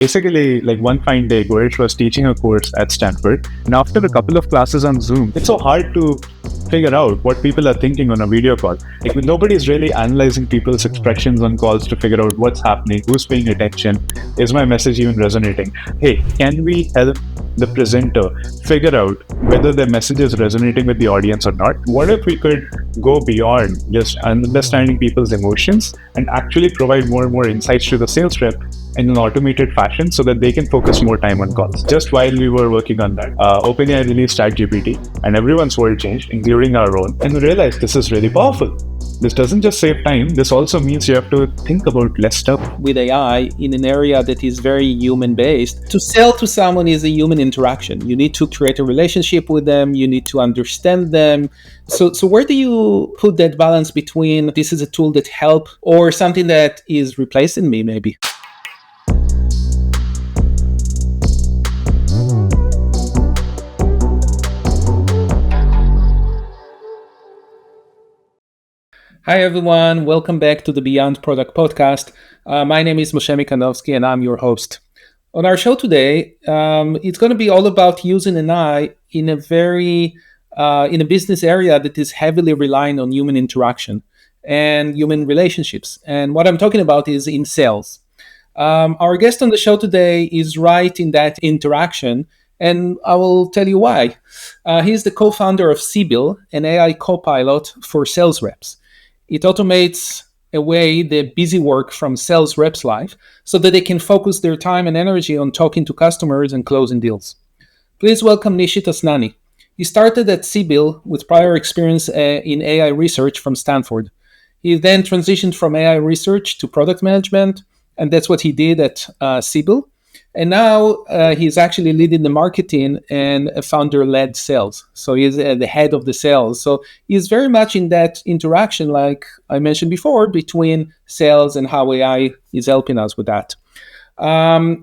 Basically, like one fine day, Goresh was teaching a course at Stanford, and after a couple of classes on Zoom, it's so hard to figure out what people are thinking on a video call. Like nobody's really analyzing people's expressions on calls to figure out what's happening, who's paying attention, is my message even resonating? Hey, can we help the presenter figure out whether their message is resonating with the audience or not? What if we could go beyond just understanding people's emotions and actually provide more and more insights to the sales rep in an automated fashion so that they can focus more time on calls? Just while we were working on that, OpenAI released ChatGPT and everyone's world changed, including our own, and we realized this is really powerful. This doesn't just save time, this also means you have to think about less stuff. With AI in an area that is very human-based, to sell to someone is a human interaction. You need to create a relationship with them, you need to understand them. So where do you put that balance between this is a tool that helps or something that is replacing me maybe? Hi everyone, welcome back to the Beyond Product podcast. My name is Moshe Mikanovsky and I'm your host. On our show today, it's going to be all about using AI in a business area that is heavily relying on human interaction and human relationships. And what I'm talking about is in sales. Our guest on the show today is right in that interaction, and I will tell you why. He's the co-founder of Sibyll, an AI copilot for sales reps. It automates away the busy work from sales reps' life so that they can focus their time and energy on talking to customers and closing deals. Please welcome Nishit Asnani. He started at Sybill with prior experience in AI research from Stanford. He then transitioned from AI research to product management, and that's what he did at Sibyll. And now he's actually leading the marketing and founder-led sales. So he's the head of the sales. So he's very much in that interaction, like I mentioned before, between sales and how AI is helping us with that.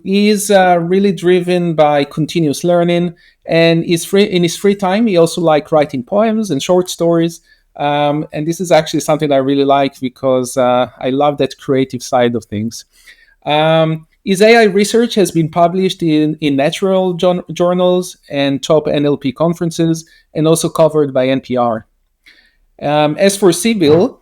He's really driven by continuous learning, and in his free time, he also likes writing poems and short stories. And this is actually something I really like because I love that creative side of things. His AI research has been published in natural journals and top NLP conferences, and also covered by NPR. As for Sybill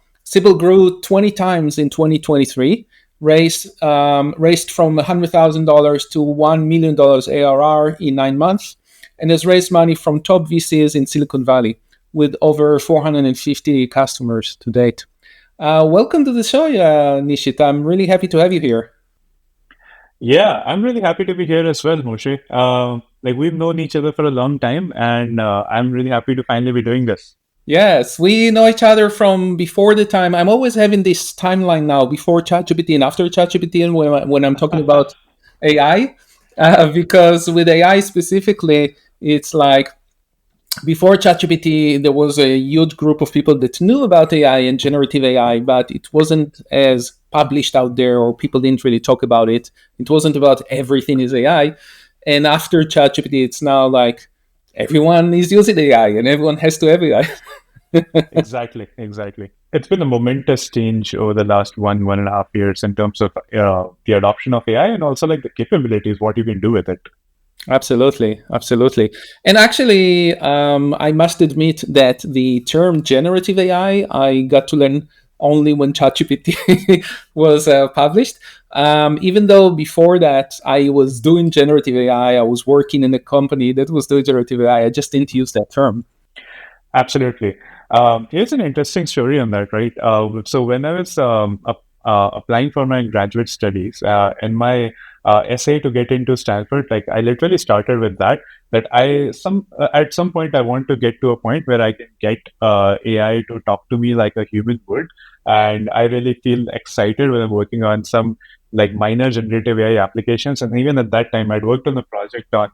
grew 20 times in 2023, raised from $100,000 to $1 million ARR in 9 months, and has raised money from top VCs in Silicon Valley with over 450 customers to date. Welcome to the show, Nishit. I'm really happy to have you here. Yeah, I'm really happy to be here as well, Moshe. We've known each other for a long time, and I'm really happy to finally be doing this. Yes, we know each other from before the time. I'm always having this timeline now, before ChatGPT and after ChatGPT, and when I'm talking about AI, because with AI specifically, it's like before ChatGPT, there was a huge group of people that knew about AI and generative AI, but it wasn't as published out there, or people didn't really talk about it. It wasn't about everything is AI. And after ChatGPT, it's now like everyone is using AI and everyone has to have AI. Exactly. It's been a momentous change over the last 1.5 years in terms of the adoption of AI and also like the capabilities, what you can do with it. Absolutely. And actually, I must admit that the term generative AI, I got to learn only when ChatGPT was published. Even though before that, I was doing generative AI, I was working in a company that was doing generative AI, I just didn't use that term. Absolutely. Here's an interesting story on that, right? So when I was applying for my graduate studies and my essay to get into Stanford, like I literally started with that at some point I want to get to a point where I can get AI to talk to me like a human would, and I really feel excited when I'm working on some like minor generative AI applications. And even at that time, I'd worked on a project on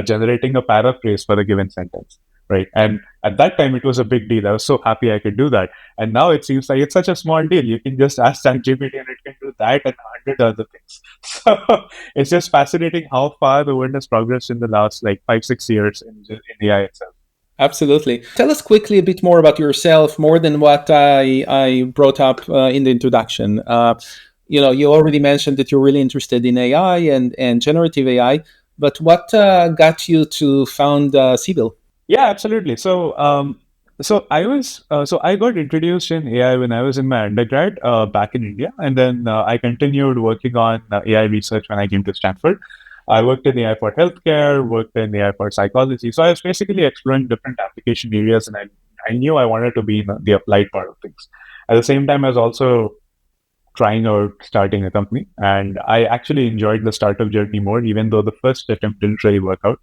generating a paraphrase for a given sentence. Right. And at that time, it was a big deal. I was so happy I could do that. And now it seems like it's such a small deal. You can just ask ChatGPT and it can do that and 100 other things. So it's just fascinating how far the world has progressed in the last 5-6 years in AI itself. Absolutely. Tell us quickly a bit more about yourself, more than what I brought up in the introduction. you already mentioned that you're really interested in AI and generative AI, but what got you to found Sibyl? Yeah, absolutely. So I got introduced in AI when I was in my undergrad back in India, and then I continued working on AI research when I came to Stanford. I worked in AI for healthcare, worked in AI for psychology. So I was basically exploring different application areas, and I knew I wanted to be in the applied part of things. At the same time, I was also trying out starting a company, and I actually enjoyed the startup journey more, even though the first attempt didn't really work out.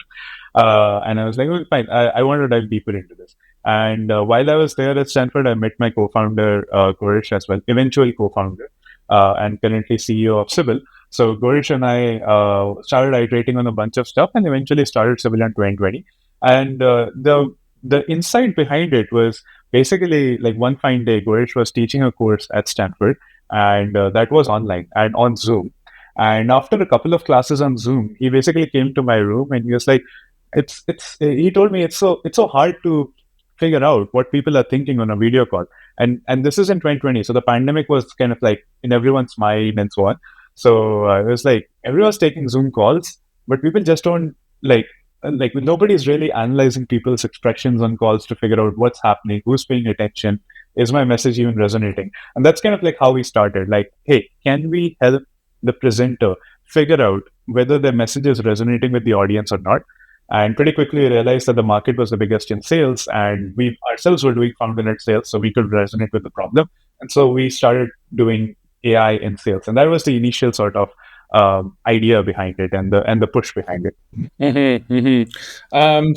And I was like, okay, fine. I want to dive deeper into this. And while I was there at Stanford, I met my co-founder, Gorish, as well, eventual co-founder, and currently CEO of Sibyl. So Gorish and I started iterating on a bunch of stuff and eventually started Sibyl in 2020. And the insight behind it was basically like one fine day, Gorish was teaching a course at Stanford, and that was online and on Zoom. And after a couple of classes on Zoom, he basically came to my room and he was like, it's he told me it's so hard to figure out what people are thinking on a video call, and this is in 2020, so the pandemic was kind of like in everyone's mind and so on. So it was like everyone's taking Zoom calls, but people just don't like nobody's really analyzing people's expressions on calls to figure out what's happening, who's paying attention, is my message even resonating. And that's kind of like how we started, like, hey, can we help the presenter figure out whether their message is resonating with the audience or not? And pretty quickly we realized that the market was the biggest in sales, and we ourselves were doing founder-led sales, so we could resonate with the problem. And so we started doing AI in sales, and that was the initial sort of idea behind it, and the push behind it.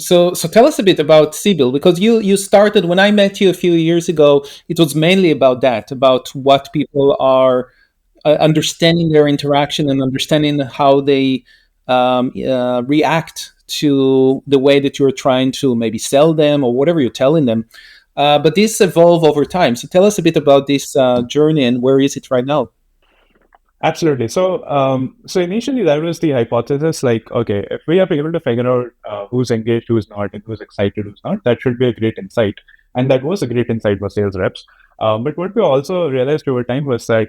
So tell us a bit about Sibyl, because you started when I met you a few years ago. It was mainly about that, about what people are understanding their interaction and understanding how they react to the way that you're trying to maybe sell them or whatever you're telling them. But this evolve over time. So tell us a bit about this journey and where is it right now? Absolutely. So initially that was the hypothesis, like, okay, if we are able to figure out who's engaged, who's not, and who's excited, who's not, that should be a great insight. And that was a great insight for sales reps. But what we also realized over time was that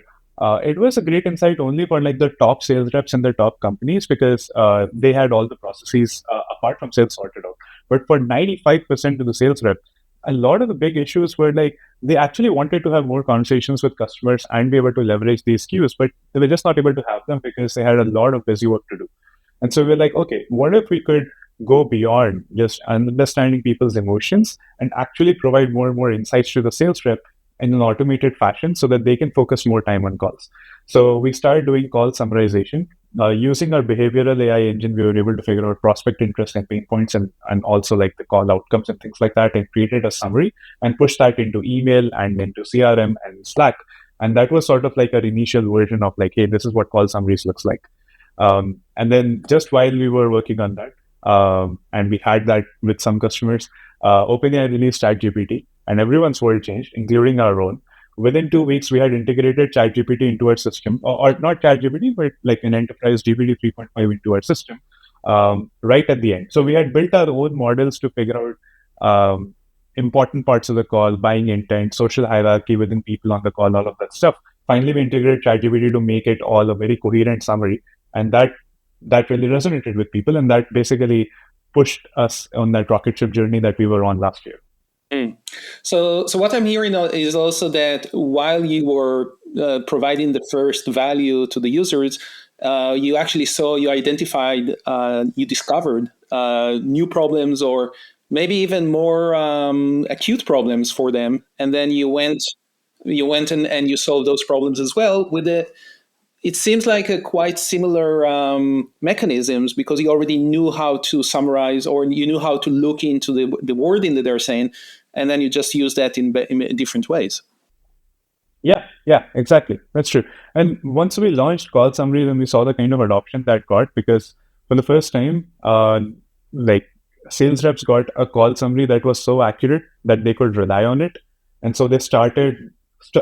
it was a great insight only for like the top sales reps in the top companies, because they had all the processes apart from sales sorted out. But for 95% of the sales reps, a lot of the big issues were like they actually wanted to have more conversations with customers and be able to leverage these SKUs, but they were just not able to have them because they had a lot of busy work to do. And so we're like, okay, what if we could go beyond just understanding people's emotions and actually provide more and more insights to the sales rep in an automated fashion so that they can focus more time on calls. So we started doing call summarization. Using our behavioral AI engine, we were able to figure out prospect interest and pain points, and also like the call outcomes and things like that, and created a summary and pushed that into email and into CRM and Slack. And that was sort of like our initial version of like, hey, this is what call summaries looks like. And then just while we were working on that, and we had that with some customers, OpenAI released ChatGPT, and everyone's world changed, including our own. Within 2 weeks, we had integrated ChatGPT into our system, or not ChatGPT, but like an enterprise GPT 3.5 into our system, right at the end. So we had built our own models to figure out important parts of the call, buying intent, social hierarchy within people on the call, all of that stuff. Finally, we integrated ChatGPT to make it all a very coherent summary, and that really resonated with people, and that basically pushed us on that rocket ship journey that we were on last year. So what I'm hearing is also that while you were providing the first value to the users, you actually you identified, you discovered new problems, or maybe even more acute problems for them, and then you went and you solved those problems as well with it seems like a quite similar mechanisms, because you already knew how to summarize, or you knew how to look into the wording that they're saying, and then you just use that in different ways. Yeah, exactly. That's true. And once we launched call summaries and we saw the kind of adoption that got, because for the first time, like sales reps got a call summary that was so accurate that they could rely on it. And so they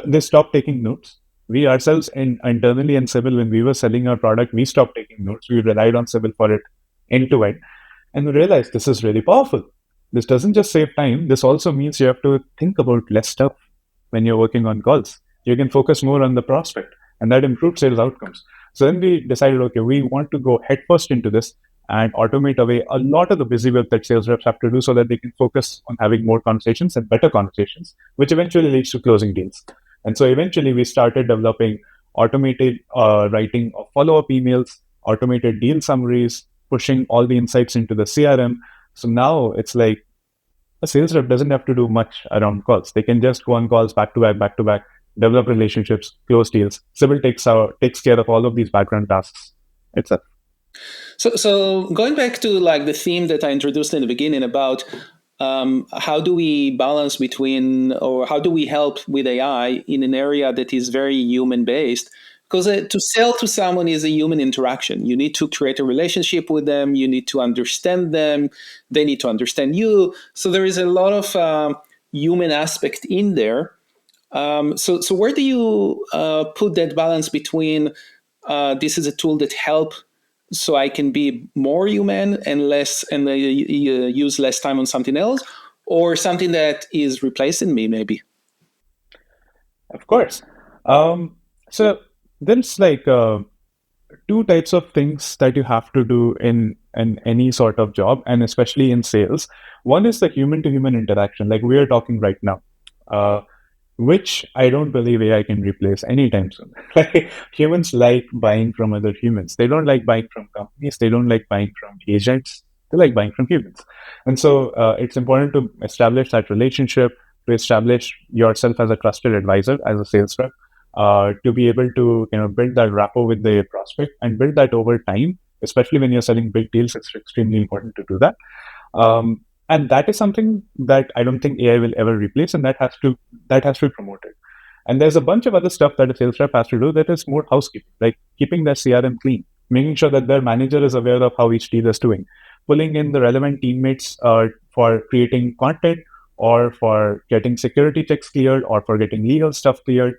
they stopped taking notes. We ourselves internally in Sibyl, when we were selling our product, we stopped taking notes. We relied on Sibyl for it end to end. And we realized this is really powerful. This doesn't just save time. This also means you have to think about less stuff when you're working on calls. You can focus more on the prospect. and that improved sales outcomes. So then we decided, okay, we want to go headfirst into this and automate away a lot of the busy work that sales reps have to do so that they can focus on having more conversations and better conversations, which eventually leads to closing deals. And so eventually we started developing automated writing of follow-up emails, automated deal summaries, pushing all the insights into the CRM. So now it's like a sales rep doesn't have to do much around calls. They can just go on calls back to back, develop relationships, close deals. Sibyl takes care of all of these background tasks itself. So going back to like the theme that I introduced in the beginning about how do we balance between, or how do we help with AI in an area that is very human based? Because to sell to someone is a human interaction. You need to create a relationship with them. You need to understand them. They need to understand you. So there is a lot of human aspect in there. So where do you put that balance between this is a tool that help so I can be more human and less, and use less time on something else, or something that is replacing me, maybe? Of course. So there's like two types of things that you have to do in any sort of job, and especially in sales. One is the human to human interaction, like we are talking right now. Which I don't believe AI can replace anytime soon. Like humans like buying from other humans. They don't like buying from companies. They don't like buying from agents. They like buying from humans. And so it's important to establish that relationship, to establish yourself as a trusted advisor, as a sales rep, to be able to build that rapport with the prospect and build that over time. Especially when you're selling big deals, it's extremely important to do that. And that is something that I don't think AI will ever replace, and that has to be promoted. And there's a bunch of other stuff that a sales rep has to do that is more housekeeping, like keeping their CRM clean, making sure that their manager is aware of how each deal is doing, pulling in the relevant teammates for creating content, or for getting security checks cleared, or for getting legal stuff cleared.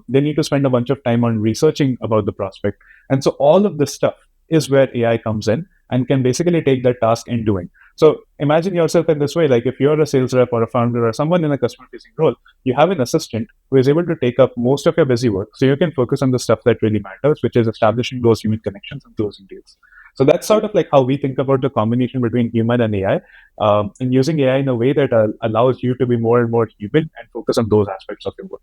They need to spend a bunch of time on researching about the prospect. And so all of this stuff is where AI comes in and can basically take that task and doing. So imagine yourself in this way, like if you're a sales rep or a founder or someone in a customer facing role, you have an assistant who is able to take up most of your busy work. So you can focus on the stuff that really matters, which is establishing those human connections and closing deals. So that's sort of like how we think about the combination between human and AI, and using AI in a way that allows you to be more and more human and focus on those aspects of your work.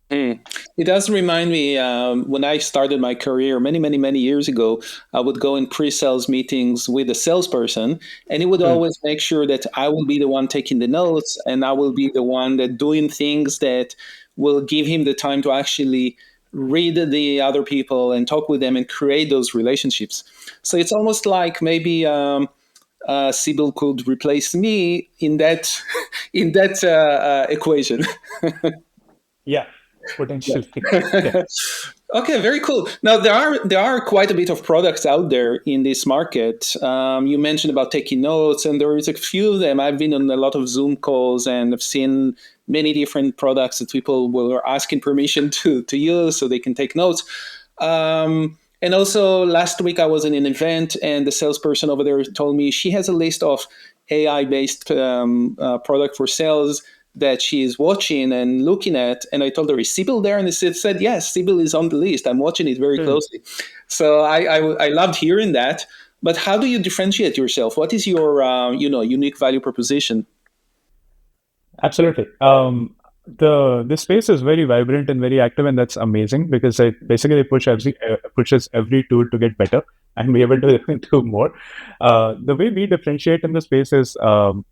It does remind me when I started my career many years ago, I would go in pre-sales meetings with a salesperson, and he would always make sure that I will be the one taking the notes, and I will be the one that doing things that will give him the time to actually read the other people and talk with them and create those relationships. So it's almost like maybe Sibyl could replace me in that equation. Yeah. Potentially. Yeah. Okay, very cool. Now there are quite a bit of products out there in this market. You mentioned about taking notes, and there is a few of them. I've been on a lot of Zoom calls, and I've seen many different products that people were asking permission to use so they can take notes. And also last week I was in an event, and the salesperson over there told me she has a list of AI-based product for sales that she is watching and looking at. And I told her, is Sibyl there? And she said, yes, Sibyl is on the list. I'm watching it very closely. So I loved hearing that. But how do you differentiate yourself? What is your unique value proposition? Absolutely. The space is very vibrant and very active, and that's amazing because it basically pushes every tool to get better and be able to do more. The way we differentiate in the space is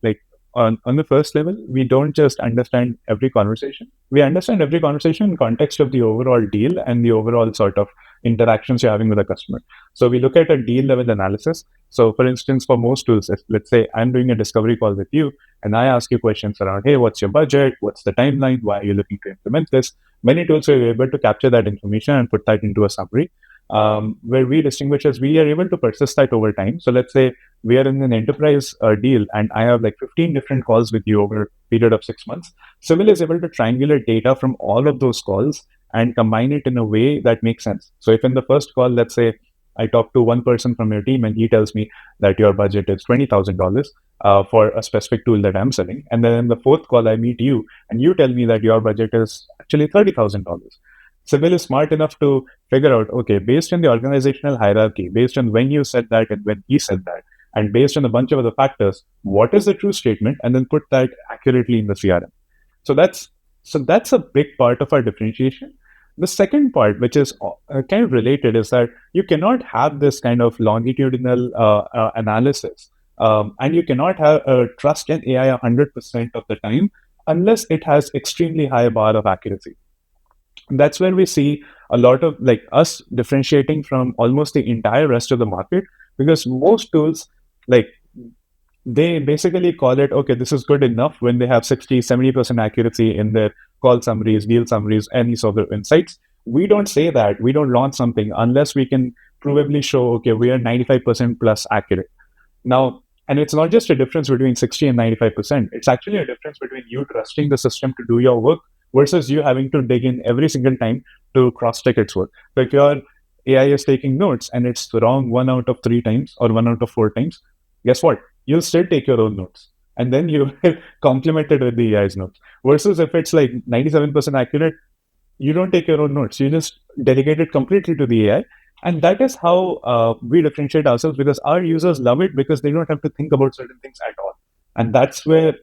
like on the first level, we don't just understand every conversation. We understand every conversation in context of the overall deal and the overall sort of interactions you're having with a customer. So we look at a deal level analysis. So for instance, for most tools, let's say I'm doing a discovery call with you and I ask you questions around, hey, what's your budget? What's the timeline? Why are you looking to implement this? Many tools are able to capture that information and put that into a summary. Where we distinguish is we are able to persist that over time. So let's say we are in an enterprise deal and I have like 15 different calls with you over a period of 6 months. Sibyl is able to triangulate data from all of those calls and combine it in a way that makes sense. So if in the first call, let's say I talk to one person from your team and he tells me that your budget is $20,000 for a specific tool that I'm selling. And then in the fourth call, I meet you and you tell me that your budget is actually $30,000. Sibyl is smart enough to figure out, okay, based on the organizational hierarchy, based on when you said that and when he said that, and based on a bunch of other factors, what is the true statement, and then put that accurately in the CRM. So that's a big part of our differentiation. The second part, which is kind of related, is that you cannot have this kind of longitudinal analysis, and you cannot have trust in AI 100% of the time unless it has extremely high bar of accuracy. That's where we see a lot of like us differentiating from almost the entire rest of the market, because most tools, like, they basically call it, okay, this is good enough when they have 60-70% accuracy in their call summaries, deal summaries, any sort of insights. We don't say that. We don't launch something unless we can provably show, okay, we are 95% plus accurate. Now, and it's not just a difference between 60 and 95%. It's actually a difference between you trusting the system to do your work versus you having to dig in every single time to cross-check its work. So if your AI is taking notes and it's wrong 1 out of 3 times or 1 out of 4 times, guess what? You'll still take your own notes. And then you complement it with the AI's notes. Versus if it's like 97% accurate, you don't take your own notes. You just delegate it completely to the AI. And that is how we differentiate ourselves, because our users love it because they don't have to think about certain things at all. And that's where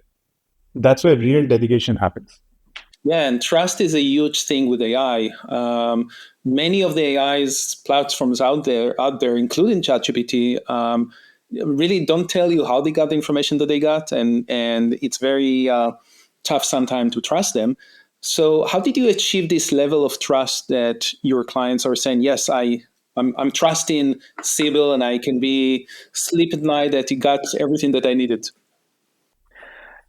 real delegation happens. Yeah, and trust is a huge thing with AI. Many of the AI's platforms out there, including ChatGPT, really don't tell you how they got the information that they got, and it's very tough sometimes to trust them. So, how did you achieve this level of trust that your clients are saying, "Yes, I'm trusting Sibyl, and I can be sleep at night that he got everything that I needed"?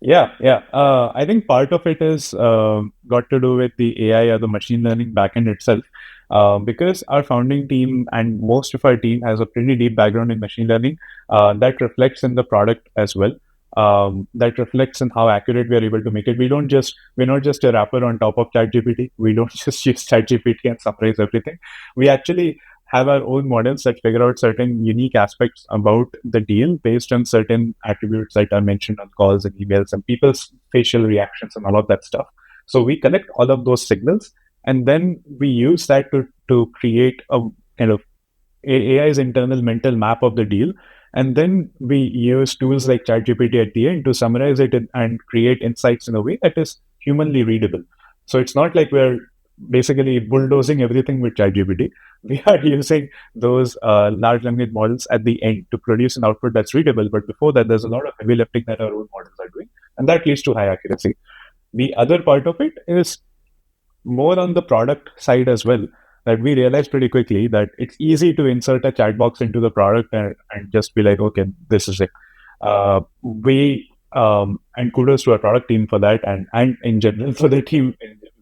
Yeah, yeah. I think part of it is got to do with the AI or the machine learning backend itself. Because our founding team and most of our team has a pretty deep background in machine learning, that reflects in the product as well. That reflects in how accurate we are able to make it. We're not just a wrapper on top of ChatGPT. We don't just use ChatGPT and summarize everything. We actually have our own models that figure out certain unique aspects about the deal based on certain attributes that are mentioned on calls and emails and people's facial reactions and all of that stuff. So we collect all of those signals, and then we use that to create a kind of AI's internal mental map of the deal. And then we use tools like ChatGPT at the end to summarize it and create insights in a way that is humanly readable. So it's not like we're basically bulldozing everything with ChatGPT. We are using those large language models at the end to produce an output that's readable. But before that, there's a lot of heavy lifting that our own models are doing, and that leads to high accuracy. The other part of it is more on the product side as well, that we realized pretty quickly that it's easy to insert a chat box into the product and just be like, okay, this is it. We and kudos to our product team for that, and in general for the team,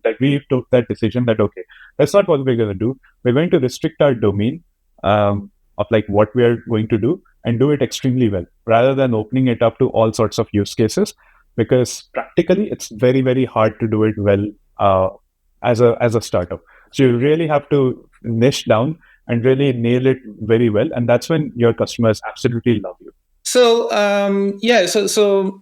that we took that decision that, okay, that's not what we're going to do. We're going to restrict our domain of like what we are going to do and do it extremely well, rather than opening it up to all sorts of use cases, because practically it's very, very hard to do it well as a startup. So you really have to niche down and really nail it very well, and that's when your customers absolutely love you. So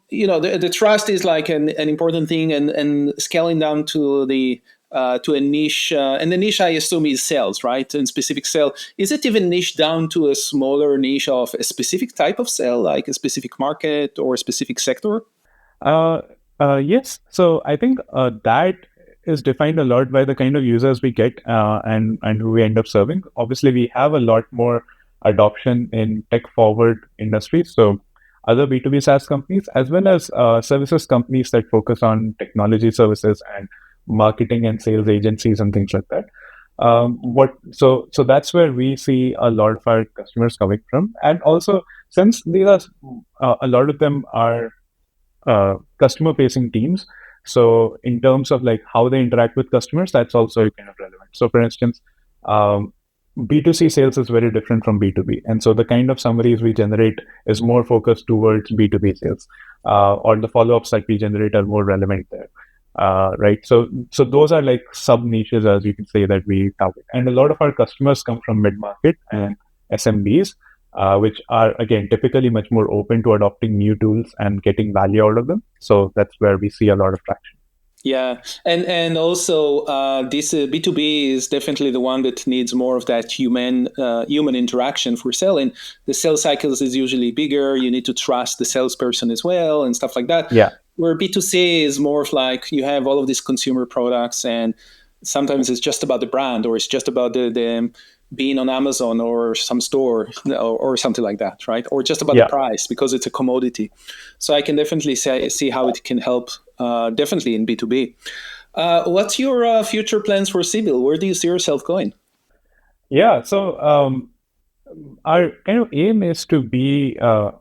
the trust is like an important thing, and scaling down to a niche, and the niche I assume is sales, right? And specific sale. Is it even niche down to a smaller niche of a specific type of sale, like a specific market or a specific sector? Yes. So I think that is defined a lot by the kind of users we get and who we end up serving. Obviously, we have a lot more adoption in tech forward industries. So other B2B SaaS companies, as well as services companies that focus on technology services and marketing and sales agencies and things like that. So that's where we see a lot of our customers coming from. And also, since these are a lot of them are customer facing teams, so in terms of like how they interact with customers, that's also kind of relevant. So for instance, B2C sales is very different from B2B. And so the kind of summaries we generate is more focused towards B2B sales, or the follow-ups that we generate are more relevant there. Right. So those are like sub niches, as you can say, that we target. And a lot of our customers come from mid-market and SMBs, which are, again, typically much more open to adopting new tools and getting value out of them. So that's where we see a lot of traction. Yeah, and also this B2B is definitely the one that needs more of that human interaction for selling. The sales cycles is usually bigger. You need to trust the salesperson as well and stuff like that. Yeah, Where B2C is more of like you have all of these consumer products, and sometimes it's just about the brand, or it's just about the being on Amazon or some store, or something like that, right? Or just about the yeah. price because it's a commodity. So I can definitely see how it can help, definitely in B2B. What's your future plans for Sibyl? Where do you see yourself going? Yeah, so our kind of aim is to be,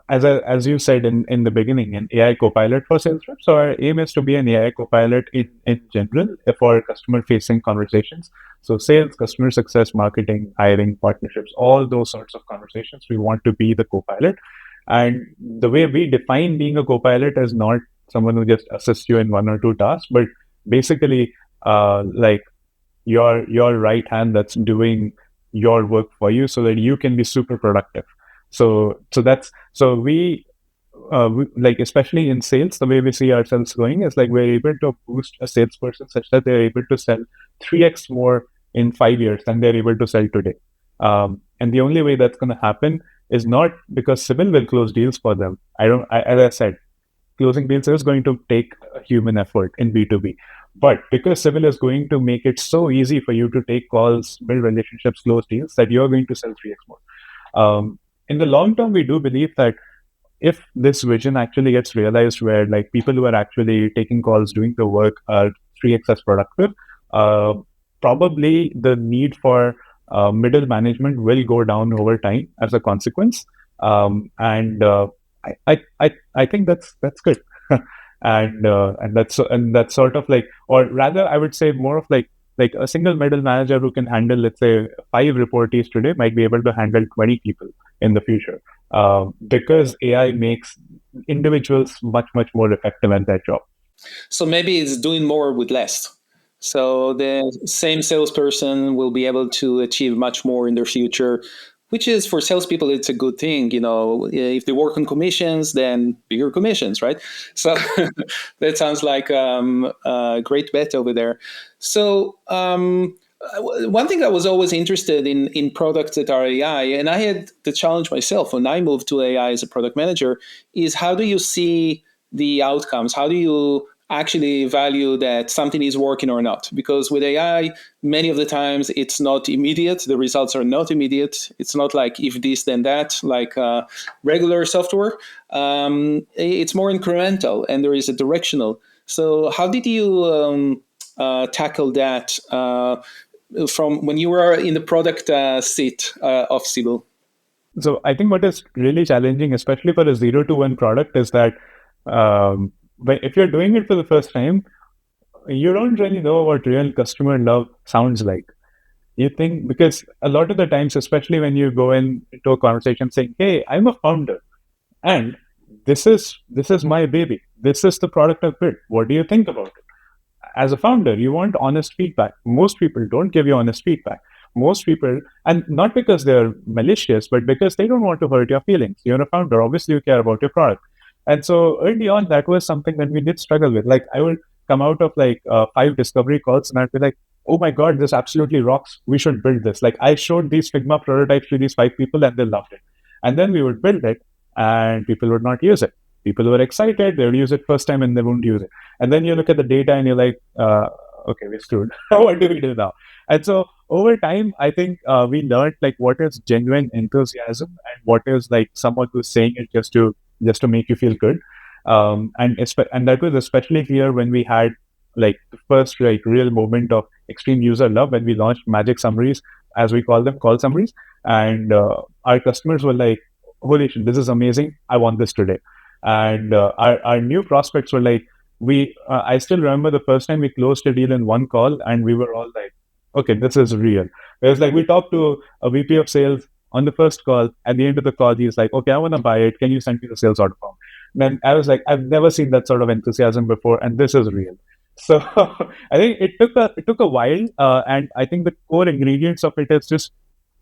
as you said in the beginning, an AI copilot for sales reps. So our aim is to be an AI copilot in general for customer-facing conversations. So sales, customer success, marketing, hiring, partnerships, all those sorts of conversations. We want to be the copilot. And the way we define being a copilot is not someone who just assists you in one or two tasks, but basically like your right hand that's doing your work for you so that you can be super productive. So like especially in sales, the way we see ourselves going is like we're able to boost a salesperson such that they're able to sell 3x more in 5 years than they're able to sell today. And the only way that's going to happen is not because Sibyl will close deals for them. As I said, closing deals is going to take a human effort in B2B. But because Sybill is going to make it so easy for you to take calls, build relationships, close deals, that you're going to sell 3x more. In the long term, we do believe that if this vision actually gets realized, where like people who are actually taking calls, doing the work are 3x as productive, uh, probably the need for middle management will go down over time as a consequence. And I think that's good. And that's sort of like, or rather, I would say more of like a single middle manager who can handle, let's say, 5 reportees today might be able to handle 20 people in the future, because AI makes individuals much more effective at that job. So maybe it's doing more with less. So the same salesperson will be able to achieve much more in their future, which is for salespeople, it's a good thing. You know, if they work on commissions, then bigger commissions, right? So that sounds like a great bet over there. So one thing I was always interested in products that are AI, and I had the challenge myself when I moved to AI as a product manager, is how do you see the outcomes? How do you actually value that something is working or not? Because with AI, many of the times it's not immediate. The results are not immediate. It's not like if this, then that, like regular software. It's more incremental and there is a directional. So, how did you tackle that from when you were in the product seat of Sibyl? So I think what is really challenging, especially for a 0 to 1 product, is that if you're doing it for the first time, you don't really know what real customer love sounds like. You think, because a lot of the times, especially when you go into a conversation saying, "Hey, I'm a founder, and this is my baby. This is the product I've built. What do you think about it?" As a founder, you want honest feedback. Most people don't give you honest feedback. Most people, and not because they're malicious, but because they don't want to hurt your feelings. You're a founder, obviously you care about your product. And so early on, that was something that we did struggle with. Like I would come out of like 5 discovery calls and I'd be like, "Oh my God, this absolutely rocks. We should build this." Like I showed these Figma prototypes to these 5 people and they loved it. And then we would build it and people would not use it. People were excited, they would use it first time and they won't use it. And then you look at the data and you're like, okay, we're screwed. What do we do now? And so over time, I think we learned like what is genuine enthusiasm and what is like someone who's saying it just to make you feel good. And that was especially clear when we had like the first like real moment of extreme user love when we launched magic summaries, as we call them, call summaries. And our customers were like, "Holy shit, this is amazing. I want this today." And our new prospects were like, I still remember the first time we closed a deal in one call and we were all like, "Okay, this is real." It was like we talked to a VP of sales on the first call. At the end of the call, he's like, "Okay, I want to buy it. Can you send me the sales order form?" And then I was like, "I've never seen that sort of enthusiasm before, and this is real." So I think it took a while, and I think the core ingredients of it is just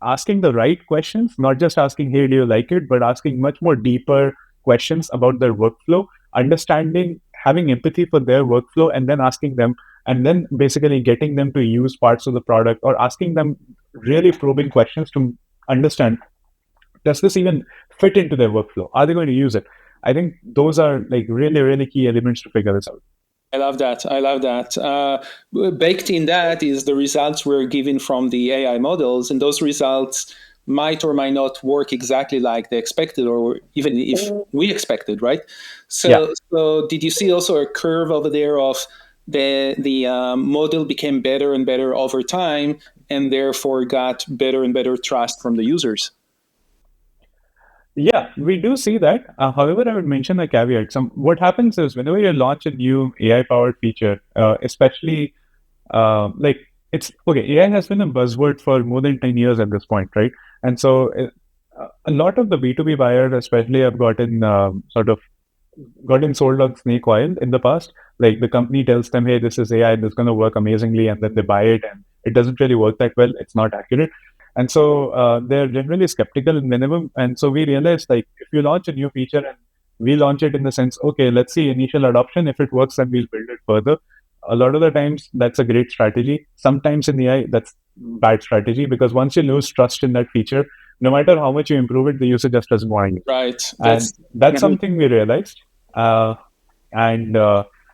asking the right questions, not just asking, "Hey, do you like it?" but asking much more deeper questions about their workflow, understanding having empathy for their workflow and then asking them, and then basically getting them to use parts of the product, or asking them really probing questions to understand, does this even fit into their workflow? Are they going to use it? I think those are like really, really key elements to figure this out. I love that. I love that. Baked in that is the results we're given from the AI models, and those results might or might not work exactly like they expected, or even if we expected, right? So did you see also a curve over there of the model became better and better over time, and therefore got better and better trust from the users? Yeah, we do see that. However, I would mention a caveat. What happens is whenever you launch a new AI-powered feature, especially like it's okay, AI has been a buzzword for more than 10 years at this point, right? And so a lot of the B2B buyers, especially, have gotten sold on snake oil in the past. Like the company tells them, hey, this is AI, this is going to work amazingly, and then they buy it, and it doesn't really work that well. It's not accurate. And so they're generally skeptical in minimum. And so we realized, like, if you launch a new feature and we launch it in the sense, okay, let's see initial adoption. If it works, then we'll build it further. A lot of the times, that's a great strategy. Sometimes in AI, that's bad strategy, because once you lose trust in that feature, no matter how much you improve it, the user just doesn't want to use it. Right. And that's something we realized. And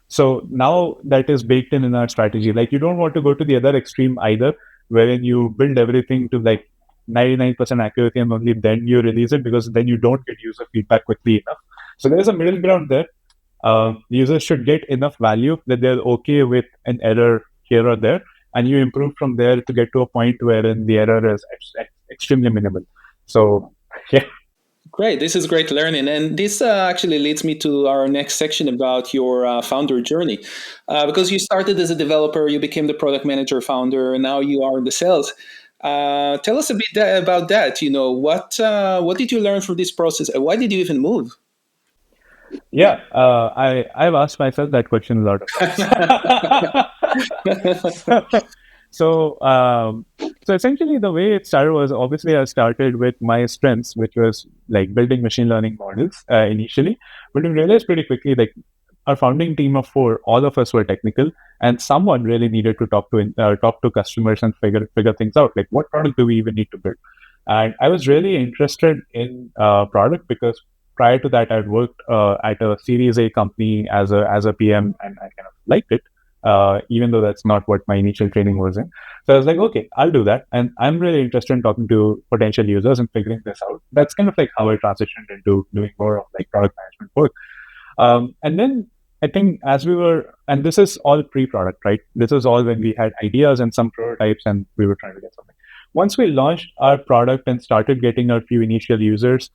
so now that is baked in our strategy. Like, you don't want to go to the other extreme either, wherein you build everything to like 99% accuracy and only then you release it, because then you don't get user feedback quickly enough. So there's a middle ground there. Users should get enough value that they're okay with an error here or there, and you improve from there to get to a point wherein the error is extremely minimal. So, yeah. Great. This is great learning. And this actually leads me to our next section about your founder journey. Because you started as a developer, you became the product manager founder, and now you are in the sales. Tell us a bit about that. You know, what did you learn from this process? And why did you even move? Yeah, I've asked myself that question a lot of times. So essentially, the way it started was, obviously I started with my strengths, which was like building machine learning models initially. But we realized pretty quickly, like, our founding team of 4, all of us were technical, and someone really needed to talk to customers and figure things out. Like, what product do we even need to build? And I was really interested in product, because prior to that, I'd worked at a Series A company as a PM, and I kind of liked it, even though that's not what my initial training was in. So I was like, okay, I'll do that, and I'm really interested in talking to potential users and figuring this out. That's kind of like how I transitioned into doing more of like product management work. And then I think as we were, and this is all pre-product, right? This is all when we had ideas and some prototypes, and we were trying to get something. Once we launched our product and started getting a few initial users,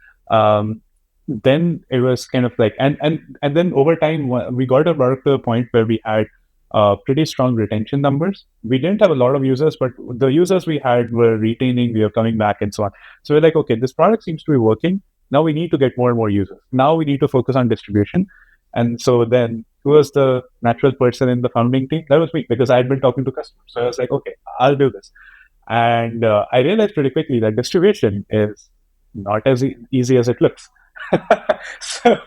then it was kind of like, and then over time, we got our product to a point where we had pretty strong retention numbers. We didn't have a lot of users, but the users we had were retaining, we were coming back, and so on. So we're like, okay, this product seems to be working. Now we need to get more and more users. Now we need to focus on distribution. And so then, who was the natural person in the founding team? That was me, because I had been talking to customers. So I was like, okay, I'll do this. And I realized pretty quickly that distribution is not as easy as it looks. So,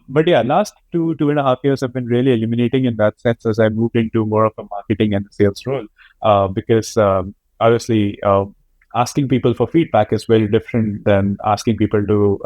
but yeah, last 2.5 years have been really illuminating in that sense, as I moved into more of a marketing and sales role, because obviously asking people for feedback is very different than asking people to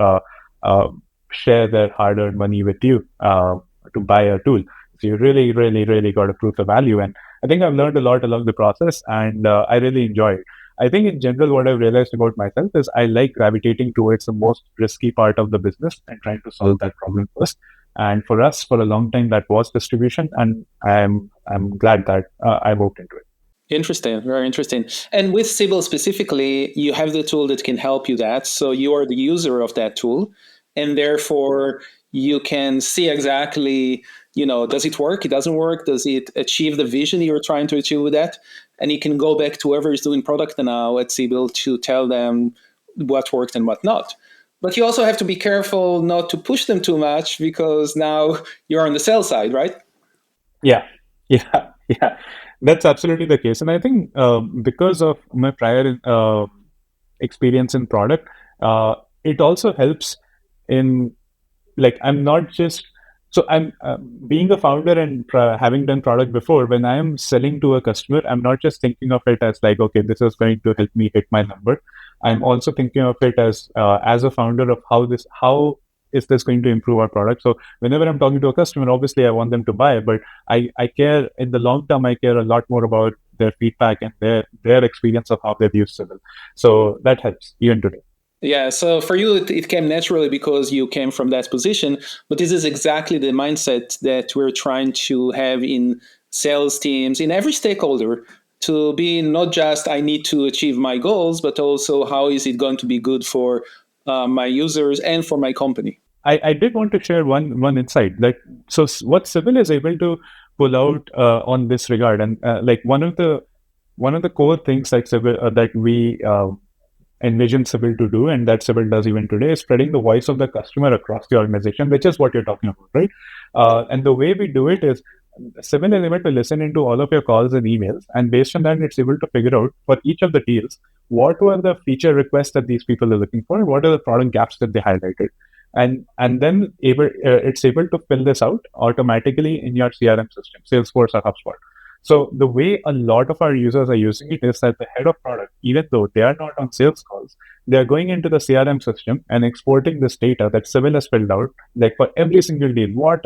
share their hard-earned money with you to buy a tool. So you really, really, really got to prove the value. And I think I've learned a lot along the process, and I really enjoy it. I think in general, what I've realized about myself is I like gravitating towards the most risky part of the business and trying to solve that problem first. And for us, for a long time, that was distribution, and I'm glad that I moved into it. Interesting, very interesting. And with Sibyl specifically, you have the tool that can help you that. So you are the user of that tool, and therefore you can see exactly, does it work? It doesn't work. Does it achieve the vision you're trying to achieve with that? And you can go back to whoever is doing product now at Sibyl to tell them what worked and what not. But you also have to be careful not to push them too much, because now you're on the sales side, right? Yeah. That's absolutely the case. And I think because of my prior experience in product, it also helps in, like, I'm not just So I'm being a founder and having done product before. When I am selling to a customer, I'm not just thinking of it as like, okay, this is going to help me hit my number. I'm also thinking of it as a founder of how is this going to improve our product. So whenever I'm talking to a customer, obviously I want them to buy, but I care in the long term. I care a lot more about their feedback and their experience of how they've used Sibyl. So that helps even today. Yeah, so for you, it came naturally because you came from that position. But this is exactly the mindset that we're trying to have in sales teams, in every stakeholder, to be not just I need to achieve my goals, but also how is it going to be good for my users and for my company. I did want to share one insight that what Sibyl is able to pull out on this regard, and like one of the core things like Sibyl that we envision Sibyl to do, and that Sibyl does even today, is spreading the voice of the customer across the organization, which is what you're talking about, right? And the way we do it is Sibyl is able to listen into all of your calls and emails, and based on that, it's able to figure out for each of the deals what were the feature requests that these people are looking for, what are the product gaps that they highlighted, and then it's able to fill this out automatically in your CRM system, Salesforce or HubSpot. So the way a lot of our users are using it is that the head of product, even though they are not on sales calls, they are going into the CRM system and exporting this data that Sibyl has filled out, like for every single deal, what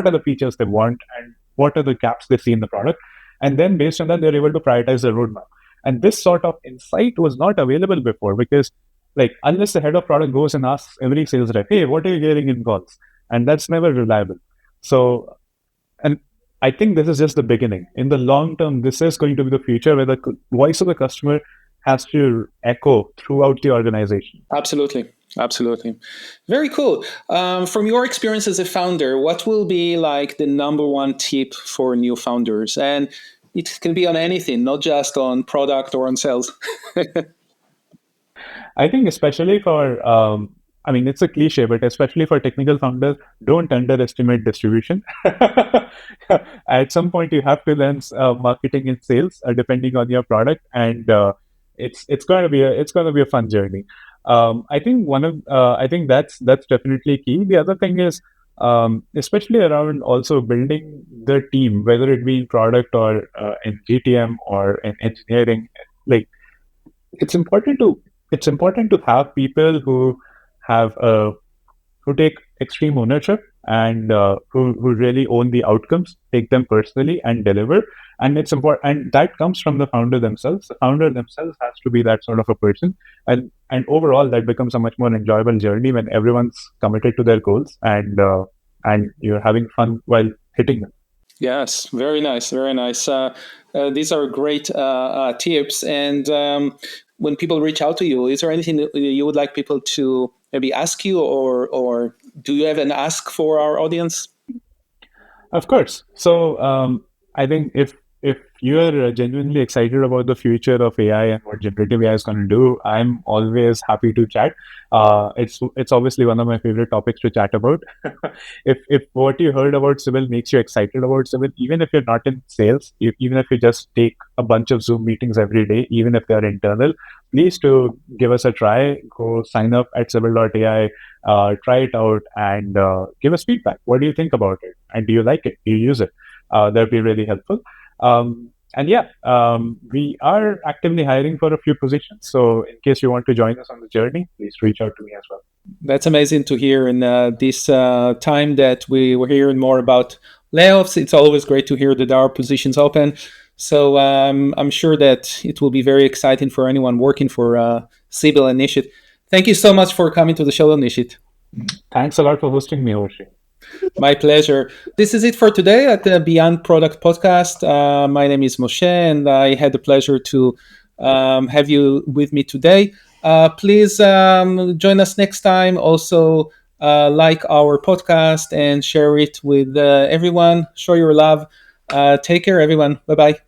are the features they want and what are the gaps they see in the product. And then based on that, they're able to prioritize their roadmap. And this sort of insight was not available before because like unless the head of product goes and asks every sales rep, hey, what are you getting in calls? And that's never reliable. So, and I think this is just the beginning. In the long term, this is going to be the future where the voice of the customer has to echo throughout the organization. Absolutely. Absolutely. Very cool. From your experience as a founder, what will be like the number one tip for new founders? And it can be on anything, not just on product or on sales. I think especially for I mean, it's a cliche, but especially for technical founders, don't underestimate distribution. At some point, you have to learn marketing and sales, depending on your product, and it's going to be a fun journey. I think that's definitely key. The other thing is, especially around also building the team, whether it be product or in GTM or in engineering, like it's important to have people who have who take extreme ownership and who really own the outcomes, take them personally and deliver. And it's important, and that comes from the founder themselves. The founder themselves has to be that sort of a person, and overall that becomes a much more enjoyable journey when everyone's committed to their goals and you're having fun while hitting them. Yes, very nice, very nice. These are great tips. And when people reach out to you, is there anything that you would like people to maybe ask you, or do you have an ask for our audience? Of course. So I think if you are genuinely excited about the future of AI and what generative AI is going to do, I'm always happy to chat. It's obviously one of my favorite topics to chat about. If what you heard about Sibyl makes you excited about Sibyl, even if you're not in sales, even if you just take a bunch of Zoom meetings every day, even if they're internal, please do give us a try. Go sign up at Sybill.ai, try it out, and give us feedback. What do you think about it? And do you like it? Do you use it? That'd be really helpful. And yeah, we are actively hiring for a few positions. So in case you want to join us on the journey, please reach out to me as well. That's amazing to hear. In this time that we were hearing more about layoffs, it's always great to hear that there are positions open. So I'm sure that it will be very exciting for anyone working for Sybil and Nishit. Thank you so much for coming to the show, Nishit. Thanks a lot for hosting me, Moshe. My pleasure. This is it for today at the Beyond Product podcast. My name is Moshe, and I had the pleasure to have you with me today. Please join us next time. Also, like our podcast and share it with everyone. Show your love. Take care, everyone. Bye-bye.